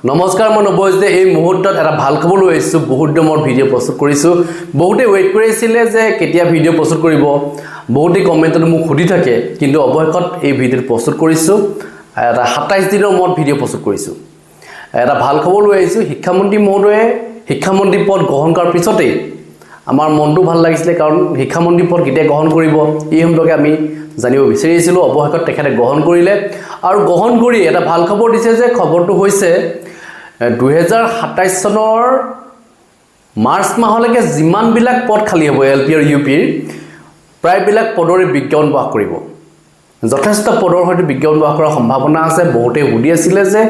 নমস্কাৰ মই নবজ দে এই মুহূৰ্তত এটা ভাল খবৰ লৈ আহিছো বহুত দিনৰ ভিডিঅ' প্ৰস্তুত কৰিছো বহুতে ৱেইট কৰিছিলে যে কেতিয়া ভিডিঅ' প্ৰস্তুত কৰিব বহুতে কমেন্টত মোক সুধি থাকে কিন্তু অৱশেষত এই ভিডিঅ' প্ৰস্তুত কৰিছো এটা 27 দিনৰ মূৰত ভিডিঅ' প্ৰস্তুত কৰিছো এটা ভাল খবৰ লৈ আহিছো শিক্ষামন্ত্ৰী মহোদয়ে শিক্ষামন্ত্ৰী পদ গ্ৰহণ কৰাৰ পিছতে আমাৰ মনটো ভাল লাগিছিলে কাৰণ শিক্ষামন্ত্ৰী পদ কেতিয়া গ্ৰহণ কৰিব এই সম্পৰ্কে আমি জানিব বিচাৰিছিলো অৱশেষত তেখেতে গ্ৰহণ কৰিলে আৰু গ্ৰহণ কৰি এটা ভাল খবৰ দিছে যে খবৰটো হৈছে 2027 চনৰ মাৰ্চ মাহলৈকে যিমান বিলাক পদ খালি হ'ব এলপি আৰু ইউপিৰ প্ৰায়বিলাক পদৰে বিজ্ঞাপন প্ৰকাশ কৰিব যথেষ্ট পদৰ হয়তো বিজ্ঞাপন প্ৰকাশ কৰাৰ সম্ভাৱনা আছে বহুতে সুধি আছিল যে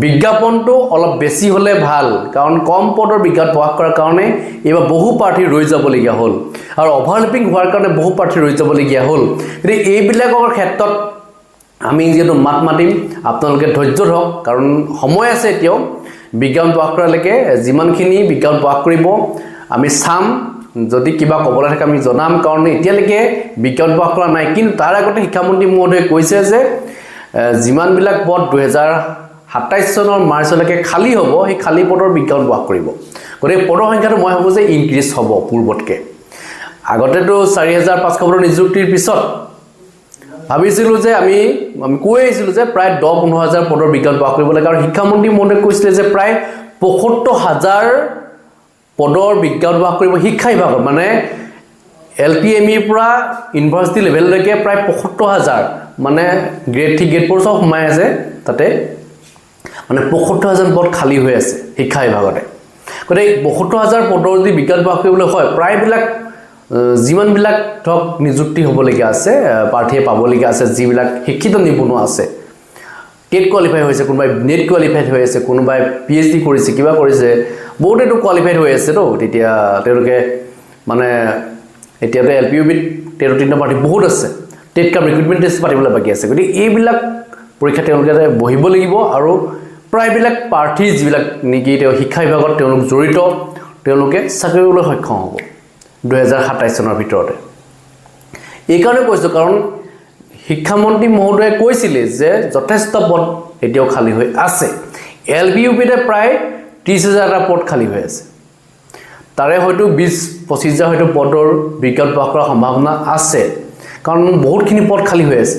বিজ্ঞাপনটো অলপ বেছি হলে ভাল কাৰণ কম পদৰ বিজ্ঞাপন প্ৰকাশ কৰাৰ কাৰণে এবাৰ বহু প্ৰাৰ্থী ৰৈ যাবলগীয়া হ'ল আৰু অভাৰলেপিং হোৱাৰ কাৰণে বহু প্ৰাৰ্থী ৰৈ যাবলগীয়া হ'ল কিন্তু এইবিলাকৰ ক্ষেত্ৰত আমি যেটো মাত মাতিম আপোনালোকে ধৈৰ্য ধৰক কাৰণ সময় আছে এতিয়াও বিজ্ঞাপন প্ৰকাশ কৰালৈকে যিমানখিনি বিজ্ঞাপন প্ৰকাশ কৰিব আমি চাম যদি কিবা কবলৈ থাকে আমি জনাম কাৰণ এতিয়ালৈকে বিজ্ঞাপন প্ৰকাশ কৰা নাই কিন্তু তাৰ আগতে শিক্ষামন্ত্ৰী মহোদয়ে কৈছে যে যিমান বিলাক পদ 2027 চনৰ মাৰ্চলৈকে খালি হ'ব সেই খালি পদৰ বিজ্ঞাপন প্ৰকাশ কৰিব গতিকে পদৰ সংখ্যাটো মই ভাবো যে ইনক্ৰিজ হ'ব পূৰ্বতকে আগতেতো 4500 পদৰ নিযুক্তিৰ পিছত ভাবিছিলো যে আমি কৈ আহিছিলো যে প্ৰায় 10-15 হাজাৰ পদৰ বিজ্ঞাপন প্ৰকাশ কৰিব লাগে আৰু শিক্ষামন্ত্ৰী মহোদয়ে কৈছিলে যে প্ৰায় 75000 পদৰ বিজ্ঞাপন প্ৰকাশ কৰিব শিক্ষা বিভাগত মানে এলপিএমই পৰা ইউনিভাৰ্চিটি লেভেললৈকে প্ৰায় 75000 মানে গ্ৰেড 3 গ্ৰেড 4 সব সোমাই আছে তাতে মানে 75000 পদ খালি হৈ আছে শিক্ষা বিভাগতে গতিকে 75000 পদৰ যদি বিজ্ঞাপন প্ৰকাশ কৰিবলৈ হয় প্ৰায়বিলাক যিমান বিলাক ধক নিযুক্তি হ'বলগীয়া আছে প্ৰাৰ্থীয়ে পাবলগীয়া আছে যিবিলাক শিক্ষিত নিবনুৱা আছে টেট কোৱালিফাই হৈছে কোনোবাই নেট কোৱালিফাইড হৈ আছে কোনোবাই পিএইচডি কৰিছে কিবা কৰিছে বহুতেটো কোৱালিফাইড হৈ আছে তো তেতিয়া তেওঁলোকে মানে এতিয়াতে এলপিইউবিত 13টা পাৰ্টি বহুত আছে টেট কাম ৰিক্ৰুটমেন্ট টেষ্ট পাতিবলৈ বাকি আছে গতিকে এইবিলাক পৰীক্ষা তেওঁলোকে বহিব লাগিব আৰু প্ৰায়বিলাক প্ৰাৰ্থী যিবিলাক নেকি তেওঁ শিক্ষা বিভাগত তেওঁলোক জড়িত তেওঁলোকে চাকৰি পাবলৈ সক্ষম হ'ব 2027 চনৰ ভিতৰতে এই কাৰণে কৈছো কাৰণ শিক্ষামন্ত্ৰী মহোদয়ে কৈছিলে যে যথেষ্ট পদ এতিয়াও খালি হৈ আছে এলবিইউপিতে প্ৰায় 30000 টা পদ খালি হৈ আছে তাৰে হয়তো 20-25 হয়তো পদৰ বিজ্ঞাপন প্ৰকাশ কৰাৰ সম্ভাৱনা আছে কাৰণ বহুতখিনি পদ খালি হৈ আছে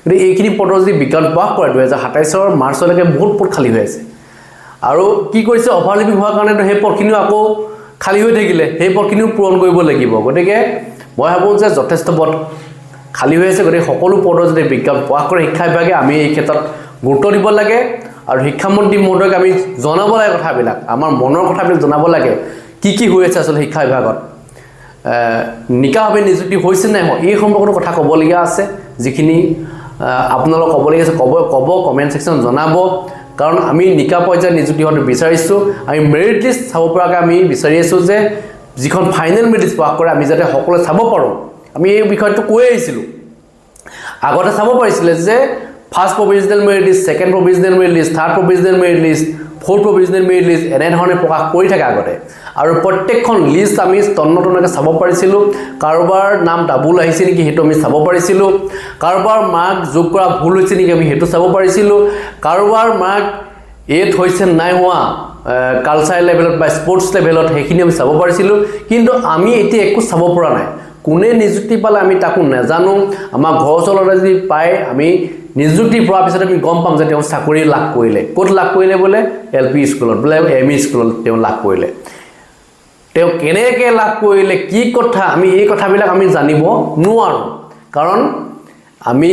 গতিকে এইখিনি পদৰ যদি বিজ্ঞাপন প্ৰকাশ কৰে 2027 চনৰ মাৰ্চলৈকে বহুত পদ খালি হৈ আছে আৰু কি কৰিছে অভাৰলেপিং হোৱাৰ কাৰণে সেই পদখিনিও আকৌ খালি হৈ থাকিলে সেই পদখিনিও পূৰণ কৰিব লাগিব গতিকে মই ভাবো যে যথেষ্ট পদ খালি হৈ আছে গতিকে সকলো পদৰ যদি বিজ্ঞাপন প্ৰকাশ কৰে শিক্ষা বিভাগে আমি এই ক্ষেত্ৰত গুৰুত্ব দিব লাগে আৰু শিক্ষামন্ত্ৰী মহোদয়ক আমি জনাব লাগে কথাবিলাক আমাৰ মনৰ কথাবিলাক জনাব লাগে কি হৈ আছে আসলে শিক্ষা বিভাগত নিকাভাৱে নিযুক্তি হৈছে নাই এই সম্পৰ্কত কথা ক'বলগীয়া আছে যিখিনি আপোনালোক ক'বলগীয়া আছে ক'ব কমেন্ট সেকশন জনাব কাৰণ আমি নিকা পৰ্যায়ৰ নিযুক্তি হতে বিচাৰিছো আমি মেৰিট লিষ্ট চাব পৰাকৈ আমি বিচাৰি আছো যে যিখন ফাইনেল মেৰিট লিষ্ট প্ৰকাশ কৰে আমি যাতে সকলোৱে চাব পাৰো আমি এই বিষয়টো কৈ আহিছিলো আগতে চাব পাৰিছিলে যে first provisional merit list second provisional merit list third provisional merit list fourth provisional merit list এনে ধৰণে প্ৰকাশ কৰি থাকে আগতে আৰু প্ৰত্যেকখন লিষ্ট আমি তন্নতনকৈ চাব পাৰিছিলো কাৰোবাৰ নাম ডাবল আহিছে নেকি হেতু আমি চাব পাৰিছিলো কাৰোবাৰ মাৰ্ক যোগ কৰা ভুল হৈছে নেকি আমি হেতু চাব পাৰিছিলো কাৰোবাৰ মাৰ্ক এট হৈছে নাই হোৱা কালচাৰেল লেভেলত বা স্পৰ্টছ লেভেলত হেখিনি আমি চাব পাৰিছিলো কিন্তু আমি এতিয়া একো চাব পৰা নাই কোনে নিযুক্তি পালে আমি তাকো নাজানো আমাৰ ঘৰ চলতে যদি পায় আমি নিযুক্তি পোৱাৰ পিছত আমি গম পাম যে তেওঁ চাকৰি লাভ কৰিলে ক'ত লাভ কৰিলে বোলে এলপি স্কুলত বোলে এমই স্কুলত তেওঁ লাভ কৰিলে তেওঁ কেনেকৈ লাভ কৰিলে কি কথা আমি এই কথাবিলাক আমি জানিব নোৱাৰো কাৰণ আমি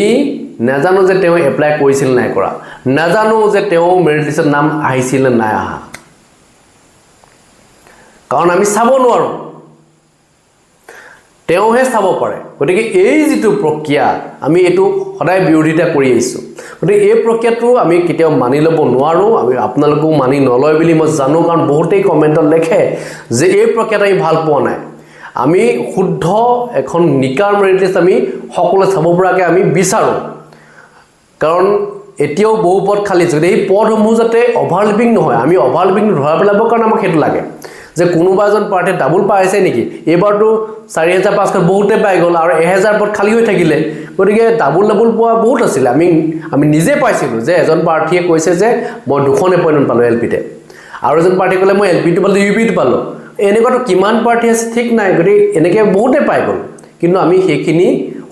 নাজানো যে তেওঁ এপ্লাই কৰিছিল নাই কৰা নাজানো যে তেওঁ মেৰিট লিষ্টত নাম আহিছিল নাই আহা কাৰণ আমি চাব নোৱাৰো তেওঁহে চাব পাৰে গতিকে এই যিটো প্ৰক্ৰিয়া আমি এটো সদায় বিৰোধিতা কৰি আহিছো গতিকে এই প্ৰক্ৰিয়াটো আমি কেতিয়াও মানি ল'ব নোৱাৰো আমি আপোনালোকো মানি নলয় বুলি মই জানো কাৰণ বহুতেই কমেন্টত লেখে যে এই প্ৰক্ৰিয়াটো আমি ভাল পোৱা নাই আমি শুদ্ধ এখন নিকাৰ মেৰিট লিষ্ট আমি সকলোৱে চাব পৰাকৈ আমি বিচাৰো কাৰণ এতিয়াও বহু পদ খালি আছে এই পদসমূহ যাতে অভাৰলেপিং নহয় আমি অভাৰলেপিং ধৰা পেলাবৰ কাৰণে আমাক হেতু লাগে যে কোনোবা এজন পাৰ্টিয়ে ডাবল পাইছে নেকি এবাৰটো 4500 বহুতে পাই গ'ল আৰু 1000 পদ খালি হৈ থাকিলে গতিকে ডাবল পোৱা বহুত আছিল আমি নিজে পাইছিলো যে এজন পাৰ্টিয়ে কৈছে যে মই দুখন এপইণ্টমেণ্ট পালো এলপিতে আৰু এজন পাৰ্টিয়ে ক'লে মই এলপিটো পালো ইউপিটো পালো এনেকুৱাটো কিমান পাৰ্টি আছে ঠিক নাই গতিকে এনেকৈ বহুতে পাই গ'ল কিন্তু আমি সেইখিনি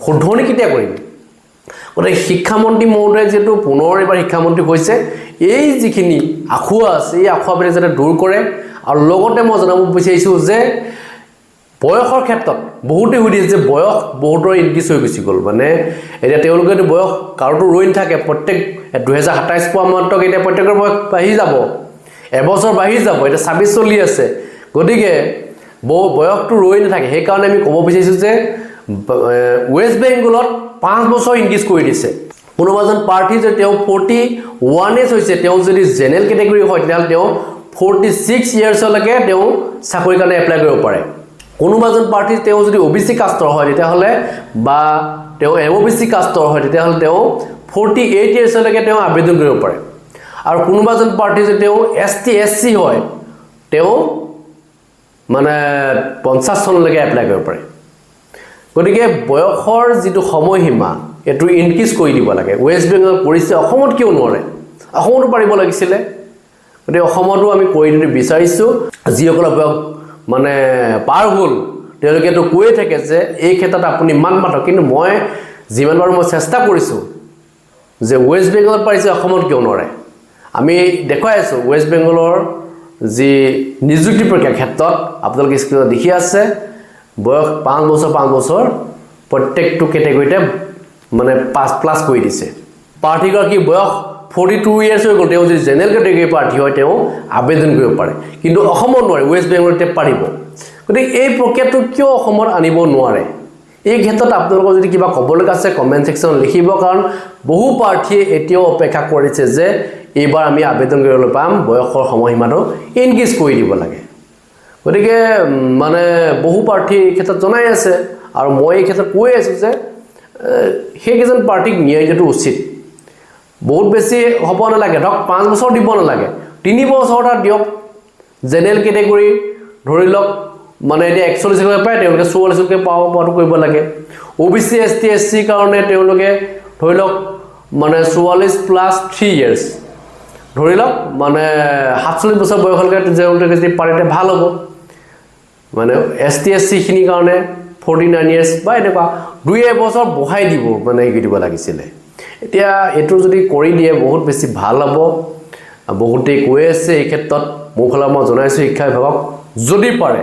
শুদ্ধনি কেতিয়া কৰিম গতিকে শিক্ষামন্ত্ৰী মহোদয় যেটো পুনৰ এবাৰ শিক্ষামন্ত্ৰী হৈছে এই যিখিনি আখুৱা আছে এই আখুৱাবিলাক যাতে দূৰ কৰে আৰু লগতে মই জনাব বিচাৰিছোঁ যে বয়সৰ ক্ষেত্ৰত বহুতে সুধিছে যে বয়স বহুতৰ ইনক্ৰিজ হৈ গুচি গ'ল মানে এতিয়া তেওঁলোকেতো বয়স কাৰোতো ৰৈ নাথাকে প্ৰত্যেক 2027 পোৱা মাত্ৰক এতিয়া প্ৰত্যেকৰ বয়স বাঢ়ি যাব এবছৰ বাঢ়ি যাব এটা 26 চলি আছে গতিকে বয়সটো ৰৈ নাথাকে সেইকাৰণে আমি ক'ব বিচাৰিছোঁ যে ৱেষ্ট বেংগলত 5 বছৰ ইনক্ৰিজ কৰি দিছে কোনোবাজন পাৰ্টি যে তেওঁ 41 এজ হৈছে তেওঁ যদি জেনেৰেল কেটেগৰী হয় তেতিয়াহ'লে তেওঁ 46 ইয়াৰ্ছলৈকে তেওঁ চাকৰি কাৰণে এপ্লাই কৰিব পাৰে কোনোবাজন পাৰ্টি তেওঁ যদি ওবিসি কাষ্টৰ হয় তেতিয়াহ'লে বা তেওঁ এমওবিসি কাষ্টৰ হয় তেতিয়াহ'লে তেওঁ 48 ইয়াৰ্ছলৈকে তেওঁ আবেদন কৰিব পাৰে আৰু কোনোবাজন পাৰ্টি যদি তেওঁ এসটি এসসি হয় তেওঁ মানে 50 চনলৈকে এপ্লাই কৰিব পাৰে গতিকে বয়সৰ যিটো সময়সীমা এটো ইনক্ৰিজ কৰি দিব লাগে ৱেষ্ট বেংগল কৰিছে অসমত কিয় নোৱাৰে অসমতো পাৰিব লাগিছিল গতিকে অসমতো আমি কৰি দিতে বিচাৰিছোঁ যিসকলৰ বয়স মানে পাৰ হ'ল তেওঁলোকেতো কৈয়ে থাকে যে এই ক্ষেত্ৰত আপুনি মান মাতক কিন্তু মই যিমানবাৰ মই চেষ্টা কৰিছোঁ যে ৱেষ্ট বেংগলত পাৰিছে অসমত কিয় নোৱাৰে আমি দেখুৱাই আছোঁ ৱেষ্ট বেংগলৰ যি নিযুক্তি প্ৰক্ৰিয়া ক্ষেত্ৰত আপোনালোকে স্ক্ৰীনত দেখি আছে বয়স 5 বছৰ প্ৰত্যেকটো কেটেগৰীতে মানে 5+ কৰি দিছে পাৰ্টিগৰাকী বয়স 42 ইয়াৰ্ছ হৈ গ'ল তেওঁ যদি জেনেৰেল কেটেগৰী পাৰ্টি হয় তেওঁ আবেদন কৰিব পাৰে কিন্তু অসমত নোৱাৰে ৱেষ্ট বেংগলতে পাৰিব গতিকে এই প্ৰক্ৰিয়াটো কিয় অসমত আনিব নোৱাৰে এই ক্ষেত্ৰত আপোনালোকৰ যদি কিবা ক'বলগা আছে কমেন্ট সেকশনত লিখিব কাৰণ বহু পাৰ্টিয়ে এতিয়াও অপেক্ষা কৰিছে যে এইবাৰ আমি আবেদন কৰিবলৈ পাম বয়সৰ সময়সীমাটো ইনক্ৰিজ কৰি দিব লাগে গতিকে মানে বহু পাৰ্টি এই ক্ষেত্ৰত জনাই আছে আৰু মই এই ক্ষেত্ৰত কৈ আছোঁ যে সেইকেইজন পাৰ্টিক ন্যায় দিয়াটো উচিত বহুত বেছি হ'ব নালাগে ধৰক 5 বছৰ দিব নালাগে 3 বছৰ এটা দিয়ক জেনেৰেল কেটেগৰী ধৰি লওক মানে এতিয়া 41 লৈকে পায় তেওঁলোকে 44 লৈকে পাওয়াটো কৰিব লাগে ওবিসি এসটি এসসি কাৰণে তেওঁলোকে ধৰি লওক মানে 44 + 3 ইয়াৰ্ছ ধৰি লওক মানে 47 বছৰ বয়সলৈকে তেওঁলোকে যদি পাৰে ভাল হ'ব মানে এসটি এসসি খিনি কাৰণে 49 ইয়াৰ্ছ বা এনেকুৱা 2 বছৰ বঢ়াই দিব মানে কি দিব লাগিছিল এতিয়া এটো যদি কৰি দিয়ে বহুত বেছি ভাল হ'ব বহুতে কৈ আছে এই ক্ষেত্ৰত মোফালা মই জনাইছো শিক্ষা বিভাগক যদি পাৰে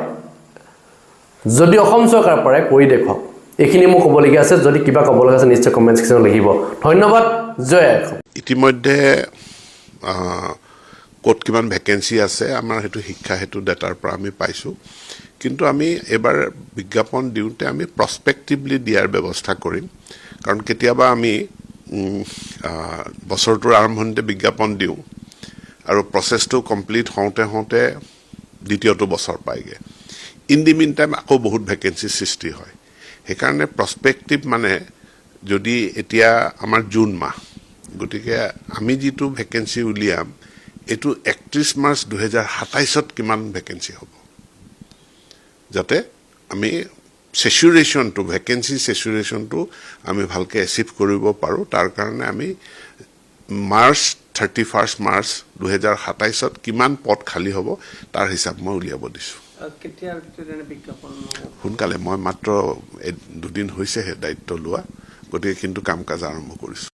যদি অসম চৰকাৰ পাৰে কৰি দেখক এখিনি মোক ক'বলগীয়া আছে যদি কিবা ক'বলগা আছে নিশ্চয় কমেন্ট সেকশনত লিখিব ধন্যবাদ জয় ইতিমধ্যে কোট কিমান ভ্যাকেন্সি আছে আমাৰ হেতু শিক্ষা হেতু ডাটাৰ পৰা আমি পাইছো কিন্তু আমি এবাৰ বিজ্ঞাপন দিওতে আমি প্ৰসপেক্টিভলি দিয়াৰ ব্যৱস্থা কৰিম কাৰণ কেতিয়াবা আমি বছৰটোৰ আৰম্ভণিতে বিজ্ঞাপন দিও আৰু প্ৰসেসটো কমপ্লিট হওঁতে দ্বিতীয়টো বছৰ পাইগে ইন দি মিন টাইম আকৌ বহুত ভ্যাকেন্সি সৃষ্টি হয় সেইকাৰণে প্ৰসপেক্টিভ মানে যদি এতিয়া আমাৰ জুন মাহ গতিকে আমি যেটো ভ্যাকেন্সি উলিয়াম এটো 31 মাৰ্চ 2027ত কিমান ভ্যাকেন্সি হ'ব যাতে আমি স্যাচুৰেশন টু ভ্যাকেন্সি স্যাচুৰেশন টু আমি ভালকে এচিভ কৰিব পাৰো তাৰ কাৰণে আমি মাৰ্চ 31 মাৰ্চ 2027ত কিমান পদ খালি হ'ব তাৰ হিচাপ মই উলিয়াব দিছো কেতিয়াৰ ভিতৰত বিজ্ঞাপন সোনকালে মই মাত্ৰ দুদিন হৈছেহে দায়িত্ব লোৱা গতিকে কিন্তু কাম কাজ আৰম্ভ কৰিছো